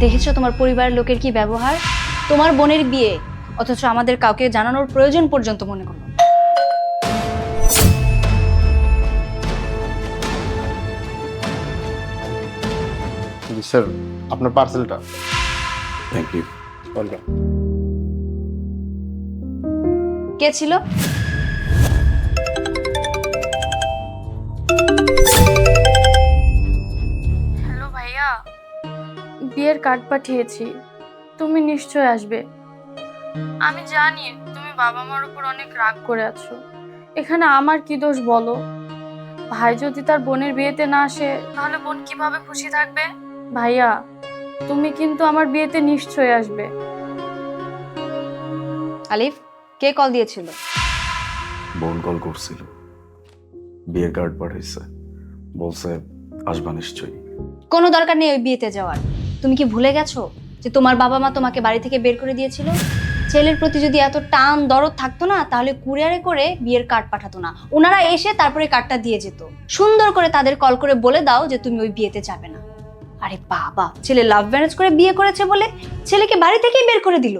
দেখেছো তোমার পরিবারের লোকের কি ব্যবহার? তোমার বোনের বিয়ে, অথচ আমাদের কাউকে জানানোর প্রয়োজন পর্যন্ত মনে করলো না। জি স্যার, আপনার পার্সেলটা। Thank you. ওয়েলকাম। কে ছিল? হ্যালো ভাইয়া, বিয়ের কার্ড পাঠিয়েছি, তুমি নিশ্চয় আসবে। আমি জানি তুমি বাবা মার উপর অনেক রাগ করে আছো, এখানে আমার কি দোষ বলো? ভাই যদি তার বোনের বিয়েতে না আসে তাহলে বোন কিভাবে খুশি থাকবে? ভাইয়া, তুমি কিন্তু আমার বিয়েতে নিশ্চয় আসবে। আলিফ, কে কল দিয়েছিল? বোন কল করছিল, বিয়ের কার্ড পাঠাইছে, বলছে আসবা নিশ্চয়ই। কোনো দরকার নেই ওই বিয়েতে যাওয়ার। তুমি কি ভুলে গেছো যে তোমার বাবা মা তোমাকে বাড়ি থেকে বের করে দিয়েছিল? ছেলের প্রতি যদি এত টান দরদ থাকতো না, তাহলে কুরিয়ারে করে বিয়ের কার্ড পাঠাতো না, ওনারা এসে তারপরে কার্ডটা দিয়ে যেত। সুন্দর করে তাদের কল করে বলে দাও যে তুমি ওই বিয়েতে যাবে না। আরে বাবা, ছেলে লাভ ম্যারেজ করে বিয়ে করেছে বলে ছেলেকে বাড়ি থেকেই বের করে দিল।